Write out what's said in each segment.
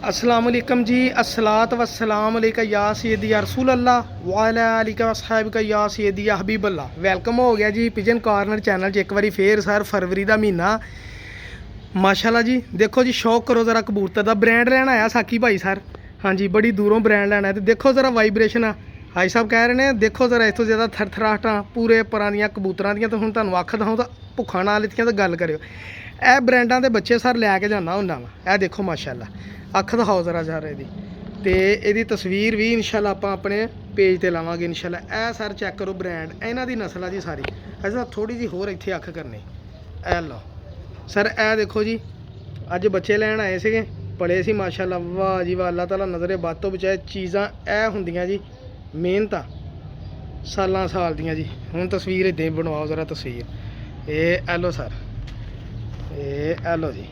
अस्सलाम वालेकुम जी। अस्सलात वस्सलाम अलैका या सैयदी या रसूल अल्लाह वाला अलिका वसहाबिका या सैयदी या हबीब अल्लाह। वेलकम हो गया जी पिजन कॉर्नर चैनल च एक बारी फिर सर। फरवरी का महीना माशाल्लाह जी। देखो जी शौक करो ज़रा कबूतर का ब्रांड लेना आया साकी भाई सर। हाँ जी बड़ी दूरों ब्रांड लेना है तो देखो ज़रा वाइब्रेशन भाई साहब कह रहे हैं देखो ज़रा इस तो ज़्यादा थरथराहटा पूरे पुरानियां कबूतर दियां तो हुण तुहानूं आख दऊं तो भुखा ना लितियां तो गल करियो। ਇਹ ब्रांडा के बच्चे सर लैके जाना हुंदा वा। ਇਹ देखो माशाल्लाह अख दिखाओ ज़रा सर ਇਹਦੀ ਤੇ ਇਹਦੀ ਤਸਵੀਰ भी इंशाल्लाह ਆਪਾਂ ਆਪਣੇ पेज ਤੇ ਲਾਵਾਂਗੇ इंशाल्लाह। ਇਹ सर चेक करो ब्रांड ਇਹਨਾਂ ਦੀ ਨਸਲ ਆ ਜੀ ਸਾਰੀ। ਅਸਾਂ ਥੋੜੀ ਜੀ ਹੋਰ ਇੱਥੇ ਅੱਖ ਕਰਨੀ ਇਹ ਲਓ सर। ਇਹ देखो जी ਅੱਜ ਬੱਚੇ ਲੈਣ ਆਏ ਸੀਗੇ ਪਲੇ ਸੀ माशाल्लाह। वाह जी वाह अल्लाह ताला नज़रे बात तो बचाए। चीज़ां ਇਹ ਹੁੰਦੀਆਂ जी मेहनत सालां साल दियां जी। ਹੁਣ तस्वीर इदां ही बनवाओ ज़रा तस्वीर। ਇਹ लो सर ਇਹ लो जी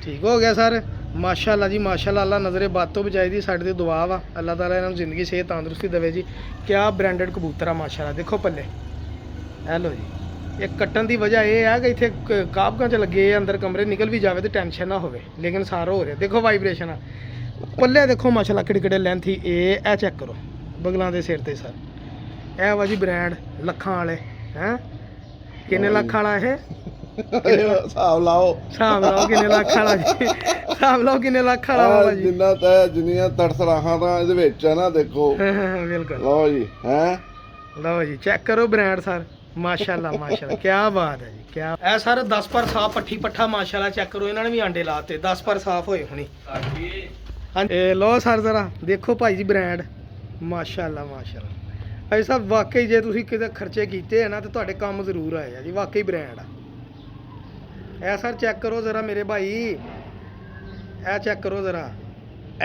ठीक हो गया सर माशाल्लाह जी माशाल्लाह। अल्लाह नज़रे बात तो बचाई दी साढ़े दुआ वा अल्लाह ताला इन्होंने जिंदगी सेहत तंदुरुस्ती देवे जी। क्या ब्रांडेड कबूतर आ माशाल्लाह। देखो पल्ले लो जी। एक कट्टन की वजह यह है कि इतने काबकां च लगे अंदर कमरे निकल भी जाए तो टेंशन ना हो लेकिन सारा हो रहा। देखो वाइब्रेशन पल्ले देखो माशाल्लाह किड़े किड़े लेंथ ही ए चेक करो बगलों के सिर ते सर। ए वा जी ब्रांड लखां वाले हैं। किन्ने लख वाला है हिसाब लाओ किन्ने लख वाला जी। हिसाब लाओ किन्ने लख वाला बाबा जी। जिन्ना तै जिन्नियां तड़सराहां तां इहदे विच है ना देखो। बिल्कुल लो जी हैं लो जी चेक करो ब्रांड सर माशाल्लाह माशाल्लाह। क्या बात है जी क्या ऐ सर 10 पर साफ पट्ठी पट्ठा माशाल्लाह। चेक करो इन्होंने भी आंडे लाते 10 पर साफ होए हुणी। हाँ लो सर जरा देखो भाई जी ब्रांड माशाल्लाह माशाल्लाह। भाई साहब वाकई जे तुसीं किते खर्चे कीते है ना तो तुहाडे काम जरूर आए आ जी। वाकई ब्रांड आ ऐ सर चेक करो ज़रा मेरे भाई। ए चेक करो ज़रा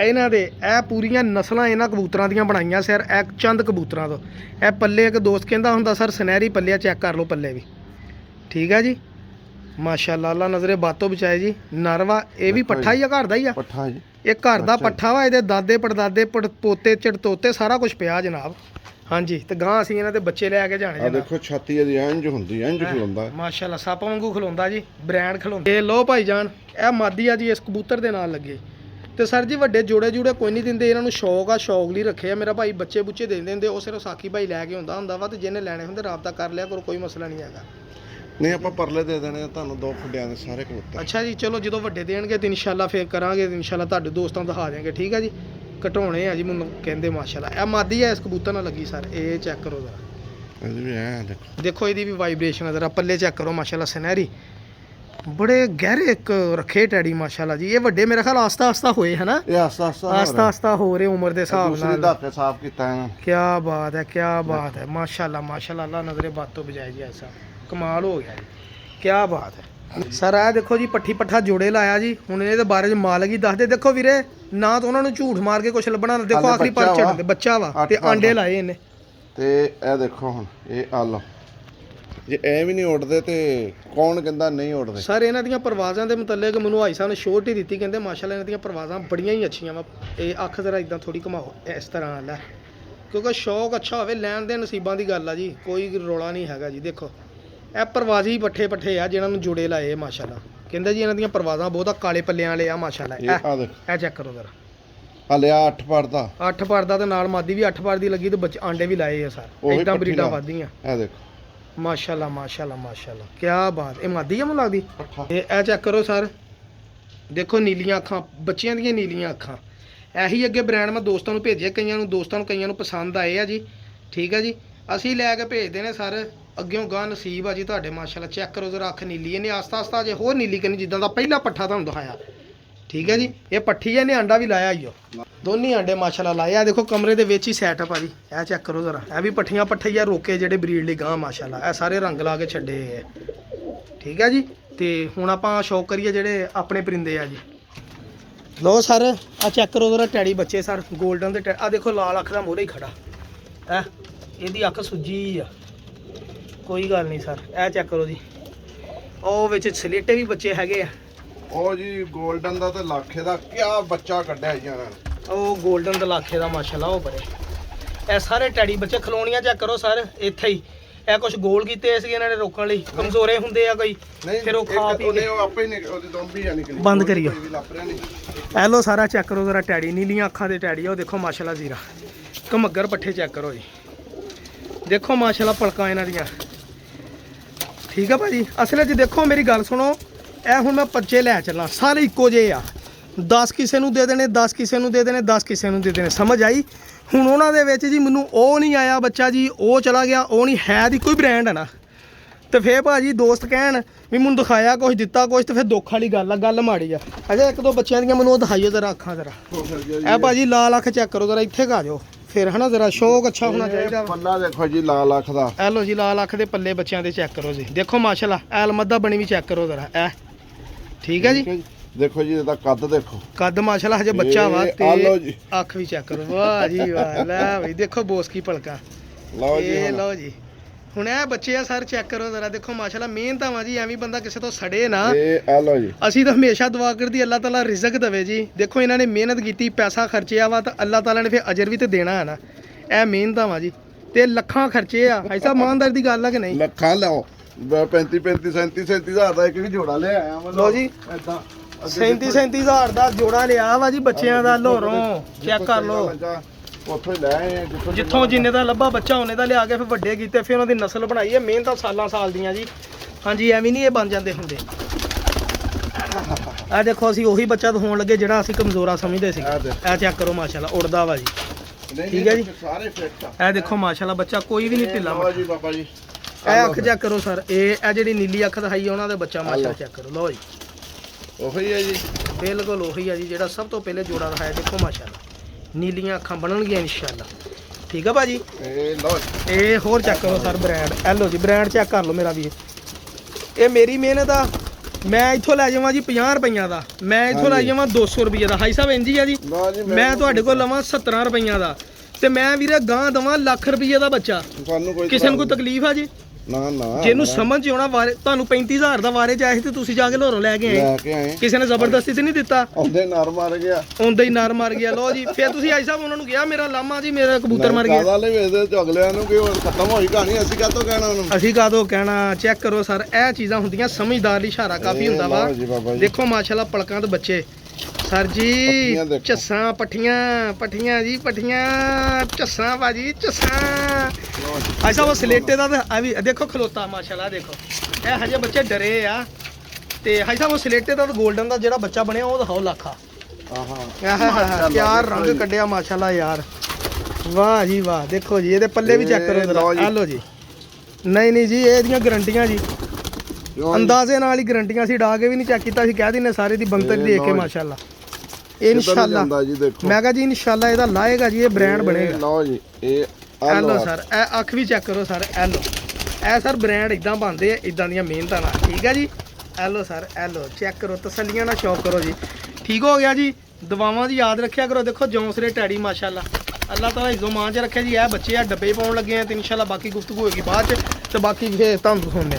इन्हां दे ए पूरियां नस्लां इन्हां कबूतरां दियां बनाईयां सर। ए चंद कबूतरां तो ए पल्ले एक दोस्त कहंदा हुंदा सर सुनहरी पल्ले चेक कर लो पल्ले भी ठीक है जी माशाल्लाह। अल्लाह नज़रे बातों बचाए जी। नरवा ये भी पट्ठा ही घर का ही आ पट्ठा जी। ये घर का पट्ठा वा। ये दादे पड़दादे पोते चड़तोते सारा कुछ पिया जनाब। हाँ जी तो गां असीं इन्हां दे बच्चे लैके जाने जनाब। देखो छाती दी इंज हुंदी इंज खलोंदा माशाल्लाह सप वांगू खलोंदा जी ब्रांड खलोंदा। ये लो भाई जान ए मादी आ जी इस कबूतर दे नाल लगे तो सर जी वड्डे जोड़े जूड़े कोई नहीं दिंदे इन्हां नूं शौक आ शौक लिए रखे आ। मेरा भाई बच्चे बुच्चे दे दिंदे वो सिर्फ साकी भाई लैके आउंदा हुंदा वा। तो जिन्हें लैने हुंदे राबता कर लिया करो कोई मसला नहीं हैगा। नहीं आपां परले दे देने तुहानूं दो खुड्डियां दे सारे कबूतर। अच्छा जी चलो जो वड्डे देणगे तो इंशाल्लाह फिर करांगे इंशाल्लाह तुहाडे दोस्तां दिखा देंगे ठीक है जी। घटाने आ जी मैनूं कहंदे माशाल्लाह। ए मादी है इस कबूतर नाल लगी सर। ये चेक करो जरा इहदी भी ऐ देखो देखो इहदी भी वाइब्रेशन जरा पल्ले चेक करो माशाल्लाह सुनहरी बड़े गहरे एक रखे टैडी माशाल्लाह जी। ये वड्डे मेरे ख्याल आस्ता आस्ता होए है ना। ये आस्ता आस्ता आस्ता आस्ता हो रहे उम्र के हिसाब नाल। धाके साफ कीता है। क्या बात है क्या बात है माशाल्लाह माशाल्लाह। अल्लाह नज़रे बातों बजाए जी ऐसा कमाल हो गया जी क्या बात है सर। आ देखो जी पट्ठी पट्ठा जोड़े लाया जी। हुण इहदे बारे च मालक ही दसदे। देखो वीरे ना तो उन्होंने झूठ मार के कुछ लभना देखो आखिरी पर चढ़ बच्चा वा ते आंडे लाए इन्हें ते ए देखो हुण ए आ लो जे ए भी नहीं उड़दे ते कौन कहंदा नहीं उड़दे सर। इन्हां दियां परवाज़ां दे मुतल्लिक मैनूं भाई साहब ने शोर्ट ही दित्ती कहंदे माशाल्लाह इन्हां दियां परवाज़ां बड़ियां ही अच्छियां वा। ये अख जरा इदां थोड़ी घुमाओ इस तरह लै क्योंकि शौक अच्छा होवे लैण दे नसीबां दी गल आ जी कोई रौला नहीं हैगा जी। देखो ए परवाज़ी पट्ठे पट्ठे आ जिन्हां नूं जुड़े लाए माशाल्लाह कहंदे जी इन्हां दियां परवाज़ां बहुत काले पल्लियां वाले आ माशाल्लाह। ए चेक करो जरा हले 8 परदा 8 परदा ते नाल मादी भी 8 पर दी लगी ते बच्चे आंडे भी लाए आ सर। इदां ब्रीडां वधदियां ए देखो माशाल्लाह माशाल्लाह माशाल्लाह क्या बात। ये मादी है मुझे लगदी। ए चेक करो सर देखो नीलियां अखां बच्चियां दियां नीलियां अखां। यही अगे ब्रांड मैं दोस्तों नूं भेजे कईयां नूं दोस्तां नूं कईयां नूं पसंद आए आ जी ठीक है जी। असीं लैके भेजदे ने सर अग्गों गां नसीब आ जी तुहाडे माशाल्लाह। चेक करो जरा अख नीली इन्हें आस्ता आस्ता अजे होर नीली करनी जिद्दां दा पहला पट्ठा तुहानूं दिखाया ठीक है जी। ये पट्ठी है इन्हें आंडा भी लाया ही दोनों आंडे माशाल्लाह लाया। देखो कमरे दे विच ही सैटअप आ जी। ए चेक करो जरा ए भी पट्ठियां पट्ठिया रोके जेडे ब्रीड लई गां माशाल्लाह। ए सारे रंग ला के छड्डे ठीक है जी। तो हुण आपां शौक करिए जेडे अपने परिंदे आ जी। लो सर आ चेक करो जरा टैडी बच्चे सर गोल्डन दे आ देखो लाल अख दा मोहरे ही खड़ा है ਇਹਦੀ ਅੱਖ ਸੁੱਜੀ ਆ ਕੋਈ ਗੱਲ ਨਹੀਂ ਸਰ। ਇਹ ਚੈੱਕ ਕਰੋ ਜੀ ਉਹ ਵਿੱਚ ਸਲੇਟੇ ਵੀ ਬੱਚੇ ਹੈਗੇ ਆ। ਉਹ ਜੀ 골ਡਨ ਦਾ ਤੇ ਲਾਖੇ ਦਾ ਕਿਆ ਬੱਚਾ ਕੱਢਿਆ ਜੀ ਇਹਨਾਂ ਨੇ। ਉਹ 골ਡਨ ਦਾ ਲਾਖੇ ਦਾ ਮਾਸ਼ਾਅੱਲਾ ਉਹ ਬੜੇ ਇਹ ਸਾਰੇ ਟੈਡੀ ਬੱਚੇ ਖਲੋਣੀਆਂ ਚੈੱਕ ਕਰੋ ਸਰ ਇੱਥੇ ਹੀ। ਇਹ ਕੁਝ ਗੋਲ ਕੀਤੇ ਸੀ ਇਹਨਾਂ ਨੇ ਰੋਕਣ ਲਈ ਕਮਜ਼ੋਰੇ ਹੁੰਦੇ ਆ ਕੋਈ ਫਿਰ ਉਹ ਖਾ ਪੀ ਕੇ ਉਹ ਆਪੇ ਹੀ ਉਹਦੀ ਦੋਂਬੀ ਆ ਨਿਕਲੀ ਬੰਦ ਕਰਿਓ। ਇਹ ਲੋ ਸਾਰਾ ਚੈੱਕ ਕਰੋ ਜ਼ਰਾ ਟੈਡੀ, ਨੀਲੀਆਂ ਅੱਖਾਂ ਦੇ ਟੈਡੀ, ਉਹ ਦੇਖੋ ਮਾਸ਼ਾਅੱਲਾ ਜ਼ੀਰਾ ਕਮੱਗਰ ਪੱਠੇ ਚੈੱਕ ਕਰੋ ਜੀ, ਦੇਖੋ ਮਾਸ਼ਾਅੱਲਾ ਪਲਕਾਂ ਇਹਨਾਂ ਦੀਆਂ। ਠੀਕ ਆ ਭਾਜੀ, ਅਸਲ 'ਚ ਦੇਖੋ ਮੇਰੀ ਗੱਲ ਸੁਣੋ, ਇਹ ਹੁਣ ਮੈਂ ਬੱਚੇ ਲੈ ਚੱਲਾਂ, ਸਾਰੇ ਇੱਕੋ ਜਿਹੇ ਆ, 10 ਕਿਸੇ ਨੂੰ ਦੇ ਦੇਣੇ, 10 ਕਿਸੇ ਨੂੰ ਦੇ ਦੇਣੇ, 10 ਕਿਸੇ ਨੂੰ ਦੇ ਦੇਣੇ, ਸਮਝ ਆਈ। ਹੁਣ ਉਹਨਾਂ ਦੇ ਵਿੱਚ ਜੀ ਮੈਨੂੰ ਉਹ ਨਹੀਂ ਆਇਆ ਬੱਚਾ ਜੀ, ਉਹ ਚਲਾ ਗਿਆ, ਉਹ ਨਹੀਂ ਹੈ ਦੀ ਕੋਈ ਬ੍ਰਾਂਡ ਹੈ ਨਾ, ਤੇ ਫੇਰ ਭਾਜੀ ਦੋਸਤ ਕਹਿਣ ਵੀ ਮੈਨੂੰ ਦਿਖਾਇਆ ਕੁਝ ਦਿੱਤਾ ਕੁਝ, ਤੇ ਫਿਰ ਦੁੱਖ ਵਾਲੀ ਗੱਲ ਆ, ਗੱਲ ਮਾੜੀ ਆ। ਅਜੇ ਇੱਕ ਦੋ ਬੱਚਿਆਂ ਦੀਆਂ ਮੈਨੂੰ ਉਹ ਦਿਖਾਈਓ ਜ਼ਰਾ ਅੱਖਾਂ ਜ਼ਰਾ, ਇਹ ਭਾਜੀ ਲਾਲ ਅੱਖ ਚੈੱਕ ਕਰੋ ਜ਼ਰਾ, ਇੱਥੇ ਕਾ ਜਾਓ ਫਿਰ ਹਨਾ, ਜ਼ਰਾ ਸ਼ੌਕ ਅੱਛਾ ਹੋਣਾ ਚਾਹੀਦਾ। ਪੱਲਾ ਦੇਖੋ ਜੀ ਲਾਲ ਅੱਖ ਦਾ, ਇਹ ਲੋ ਜੀ ਲਾਲ ਅੱਖ ਦੇ ਪੱਲੇ ਬੱਚਿਆਂ ਦੇ ਚੈੱਕ ਕਰੋ ਜੀ, ਦੇਖੋ ਮਾਸ਼ਾਅੱਲਾ ਐਲਮਦਾ ਬਣੀ ਵੀ ਚੈੱਕ ਕਰੋ ਜ਼ਰਾ, ਇਹ ਠੀਕ ਹੈ ਜੀ। ਦੇਖੋ ਜੀ ਇਹਦਾ ਕੱਦ ਦੇਖੋ, ਕੱਦ ਮਾਸ਼ਾਅੱਲਾ ਹਜੇ ਬੱਚਾ ਵਾ, ਆ ਲਓ ਜੀ। ਤੇ ਅੱਖ ਵੀ ਚੈੱਕ ਕਰੋ, ਵਾਹ ਜੀ ਵਾਹ, ਲੈ ਬਈ ਦੇਖੋ ਬੋਸਕੀ ਪਲਕਾ, ਲਓ ਜੀ ਇਹ ਹੁਣ। ਲਓ ਜੀ। ਹੁਣ ਇਹ ਬੱਚੇ ਆ ਸਰ ਚੈੱਕ ਕਰੋ ਜ਼ਰਾ, ਦੇਖੋ ਮਾਸ਼ਾਅੱਲਾ ਮਿਹਨਤਾਂ ਵਾ ਜੀ, ਐਵੇਂ ਬੰਦਾ ਕਿਸੇ ਤੋਂ ਸੜੇ ਨਾ। ਇਹ ਆ ਲਓ ਜੀ, ਅਸੀਂ ਤਾਂ ਹਮੇਸ਼ਾ ਦੁਆ ਕਰਦੀ ਅੱਲਾਹ ਤਾਲਾ ਰਿਜ਼ਕ ਦੇਵੇ ਜੀ। ਦੇਖੋ ਇਹਨਾਂ ਨੇ ਮਿਹਨਤ ਕੀਤੀ, ਪੈਸਾ ਖਰਚਿਆ ਵਾ, ਤਾਂ ਅੱਲਾਹ ਤਾਲਾ ਨੇ ਫਿਰ ਅਜਰ ਵੀ ਤੇ ਦੇਣਾ ਹੈ ਨਾ। ਇਹ ਮਿਹਨਤਾਂ ਵਾ ਜੀ, ਤੇ ਲੱਖਾਂ ਖਰਚੇ ਆ, ਐਸਾ ਇਮਾਨਦਾਰ ਦੀ ਗੱਲ ਆ ਕਿ ਨਹੀਂ। ਲੱਖਾਂ ਲਾਓ, 35 37 ਹਜ਼ਾਰ ਦਾ ਇੱਕ ਵੀ ਜੋੜਾ ਲੈ ਆਇਆ ਮੈਂ। ਲਓ ਜੀ ਏਦਾਂ 37 ਹਜ਼ਾਰ ਦਾ ਜੋੜਾ ਲਿਆ ਵਾ ਜੀ ਬੱਚਿਆਂ ਦਾ ਲੋਹਰੋਂ, ਚੈੱਕ ਕਰ ਲਓ। ਉੱਥੋਂ ਹੀ ਲੈ ਆਏ ਆ, ਜਿੱਥੋਂ ਜਿੰਨੇ ਦਾ ਲੱਭਾ ਬੱਚਾ ਉਹਨੇ ਦਾ ਲਿਆ ਕੇ ਫਿਰ ਵੱਡੇ ਕੀਤੇ, ਫਿਰ ਉਹਨਾਂ ਦੀ ਨਸਲ ਬਣਾਈ ਹੈ। ਮਿਹਨਤਾਂ ਸਾਲਾਂ ਸਾਲ ਦੀਆਂ ਜੀ, ਹਾਂਜੀ ਐਵੇਂ ਨਹੀਂ ਇਹ ਬਣ ਜਾਂਦੇ ਹੁੰਦੇ। ਆ ਦੇਖੋ ਅਸੀਂ ਉਹੀ ਬੱਚਾ ਦਿਖਾਉਣ ਲੱਗੇ ਜਿਹੜਾ ਅਸੀਂ ਕਮਜ਼ੋਰਾ ਸਮਝਦੇ ਸੀ। ਇਹ ਚੈੱਕ ਕਰੋ ਮਾਸ਼ਾਅੱਲਾ ਉੜਦਾ ਵਾ ਜੀ, ਠੀਕ ਹੈ ਜੀ। ਸਾਰੇ ਫਿੱਟ ਆ। ਇਹ ਦੇਖੋ ਮਾਸ਼ਾਅੱਲਾ ਬੱਚਾ ਕੋਈ ਵੀ ਨਹੀਂ ਢਿੱਲਾ ਲਓ ਜੀ ਬਾਬਾ ਜੀ, ਇਹ ਅੱਖ ਚੈੱਕ ਕਰੋ ਸਰ, ਇਹ ਜਿਹੜੀ ਨੀਲੀ ਅੱਖ ਦਿਖਾਈ ਉਹਨਾਂ ਦੇ ਬੱਚਾ ਮਾਸ਼ਾਅੱਲਾ ਚੈੱਕ ਕਰੋ। ਲਓ ਜੀ ਉਹੀ ਹੈ ਜੀ, ਬਿਲਕੁਲ ਉਹੀ ਆ ਜੀ ਜਿਹੜਾ ਸਭ ਤੋਂ ਪਹਿਲੇ ਜੋੜਾ ਦਿਖਾਇਆ, ਦੇਖੋ ਮਾਸ਼ਾਅੱਲਾ ਨੀਲੀਆਂ ਅੱਖਾਂ ਬਣਨਗੀਆਂ ਇਨਸ਼ਾਅੱਲਾ, ਠੀਕ ਆ ਭਾਜੀ। ਇਹ ਲਓ ਇਹ ਹੋਰ ਚੈੱਕ ਕਰੋ ਸਰ ਬ੍ਰਾਂਡ, ਇਹ ਲਓ ਜੀ ਬ੍ਰਾਂਡ ਚੈੱਕ ਕਰ ਲਓ ਮੇਰਾ ਵੀ। ਇਹ ਮੇਰੀ ਮਿਹਨਤ ਆ, ਮੈਂ ਇੱਥੋਂ ਲੈ ਜਾਵਾਂ ਜੀ 50 ਰੁਪਈਆਂ ਦਾ, ਮੈਂ ਇੱਥੋਂ ਲੈ ਜਾਵਾਂ 200 ਰੁਪਈਏ ਦਾ, ਹਾਈ ਸਾਹਿਬ ਇੰਝ ਹੀ ਆ ਜੀ। ਲਓ ਜੀ ਮੈਂ ਤੁਹਾਡੇ ਕੋਲ ਲਵਾਂ 17 ਰੁਪਈਆਂ ਦਾ, ਤੇ ਮੈਂ ਵੀਰੇ ਗਾਂ ਦਵਾਂ ਲੱਖ ਰੁਪਈਏ ਦਾ ਬੱਚਾ, ਤੁਹਾਨੂੰ ਕੋਈ ਕਿਸੇ ਨੂੰ ਕੋਈ ਤਕਲੀਫ ਆ ਜੀ? ਨਾ ਨਾ, ਜਿਹਨੂੰ ਸਮਝ ਚ ਆਉਣਾ ਵਾਰੇ, ਤੁਹਾਨੂੰ 35,000 ਦਾ ਵਾਰੇ ਚ ਆਏ ਸੀ ਤੇ ਤੁਸੀਂ ਜਾ ਕੇ ਲੋਹਰੋਂ ਲੈ ਕੇ ਆਏ, ਲੈ ਕੇ ਆਏ, ਕਿਸੇ ਨੇ ਜ਼ਬਰਦਸਤੀ ਤੇ ਨਹੀਂ ਦਿੱਤਾ, ਆਉਂਦੇ ਨਰ ਮਾਰ ਗਿਆ, ਆਉਂਦਾ ਹੀ ਨਰ ਮਰ ਗਿਆ। ਲਓ ਜੀ ਫਿਰ ਤੁਸੀਂ ਆਈ ਸਾਹਿਬ ਉਹਨਾਂ ਨੂੰ ਕਿਹਾ ਮੇਰਾ ਲਾਮਾ ਜੀ, ਮੇਰਾ ਕਬੂਤਰ ਮਰ ਗਿਆ। ਕਾਹਦਾ ਲੈ ਵੇਚਦੇ ਤੇ ਅਗਲਿਆਂ ਨੂੰ ਕਿ ਹੋਰ ਖਤਮ ਹੋਈ ਕਹਾਣੀ, ਅਸੀਂ ਕਾਹਤੋਂ ਕਹਿਣਾ ਉਹਨੂੰ। ਅਸੀਂ ਕਾਹਦੋਂ ਕਹਿਣਾ, ਚੈੱਕ ਕਰੋ ਸਰ, ਇਹ ਚੀਜ਼ਾਂ ਹੁੰਦੀਆਂ ਸਮਝਦਾਰ ਲਈ ਇਸ਼ਾਰਾ ਕਾਫੀ ਹੁੰਦਾ ਵਾ। ਲਓ ਜੀ ਬਾਬਾ ਜੀ, ਦੇਖੋ ਮਾਸ਼ਾਅੱਲਾ ਪਲਕਾਂ ਦੇ ਬੱਚੇ ਸਰ ਜੀ, ਪੱਠੀਆਂ ਦੇਖੋ। ਝੱਸਾਂ ਪੱਠੀਆਂ ਜੀ, ਪੱਠੀਆਂ ਝੱਸਾਂ ਭਾਜੀ ਝੱਸਾਂ। ਐਸਾ ਉਹ ਸਲੇਟੇ ਦਾ ਤਾਂ ਵੀ ਦੇਖੋ ਖਲੋਤਾ ਮਾਸ਼ਾਅੱਲਾ, ਦੇਖੋ ਇਹ ਹਜੇ ਬੱਚੇ ਡਰੇ ਆ। ਤੇ ਹਾਈ ਸਾਹਿਬ ਉਹ ਸਲੇਟੇ ਦਾ 골ਡਨ ਦਾ ਜਿਹੜਾ ਬੱਚਾ ਬਣਿਆ ਉਹ ਦਿਖਾਓ ਲੱਖਾ, ਆਹਾ ਕਿਆ ਰੰਗ ਕੱਢਿਆ ਮਾਸ਼ਾਅੱਲਾ ਯਾਰ, ਵਾਹ ਜੀ ਵਾਹ। ਦੇਖੋ ਜੀ ਇਹਦੇ ਪੱਲੇ ਵੀ ਚੈੱਕ ਕਰੋ ਜਰਾ, ਆ ਲਓ ਜੀ। ਨਹੀਂ ਜੀ ਇਹਦੀਆਂ ਗਰੰਟੀਆਂ ਜੀ, ਅੰਦਾਜ਼ੇ ਨਾਲ ਹੀ ਗਰੰਟੀਆਂ ਸੀ, ਡਾ ਕੇ ਵੀ ਨਹੀਂ ਚੈੱਕ ਕੀਤਾ ਸੀ, ਕਹਿ ਦਿੰਨੇ ਸਾਰੇ ਦੀ ਬੰਤਰ ਦੇਖ ਕੇ ਮਾਸ਼ਾਅੱਲਾ। ਇਨਸ਼ਾਅੱਲਾ ਮੈਂ ਕਹਾਂ ਜੀ ਇਨਸ਼ਾਅੱਲਾ ਇਹਦਾ ਲਾਏਗਾ ਜੀ, ਇਹ ਬ੍ਰਾਂਡ ਬਣੇਗਾ। ਲਓ ਜੀ ਇਹ ਇਹ ਲਓ ਸਰ, ਇਹ ਅੱਖ ਵੀ ਚੈੱਕ ਕਰੋ ਸਰ, ਇਹ ਲਓ ਇਹ ਸਰ ਬ੍ਰਾਂਡ ਇਦਾਂ ਬਣਦੇ ਆ, ਇਦਾਂ ਦੀਆਂ ਮਿਹਨਤਾਂ ਨਾਲ, ਠੀਕ ਹੈ ਜੀ। ਇਹ ਲਓ ਸਰ, ਇਹ ਲਓ ਚੈੱਕ ਕਰੋ, ਤਸੱਲੀਆਂ ਨਾਲ ਸ਼ੌਕ ਕਰੋ ਜੀ। ਠੀਕ ਹੋ ਗਿਆ ਜੀ, ਦਵਾਵਾਂ ਦੀ ਯਾਦ ਰੱਖਿਆ ਕਰੋ। ਦੇਖੋ ਜੌਂਸਰੇ ਟੈਡੀ ਮਾਸ਼ਾਅੱਲਾ, ਅੱਲਾਹ ਤਾਲਾ ਇਜ਼ੋ ਮਾਂ ਚ ਰੱਖਿਆ ਜੀ। ਇਹ ਬੱਚੇ ਆ ਡੱਬੇ ਪਾਉਣ ਲੱਗੇ ਆ, ਤੇ ਇਨਸ਼ਾਅੱਲਾ ਬਾਕੀ ਗੁਫ਼ਤਗੂ ਹੋਏਗੀ ਬਾਅਦ ਚ, ਤੇ ਬਾਕੀ ਫਿਰ ਤੁਹਾਨੂੰ ਦਿਖਾਉਂਦੇ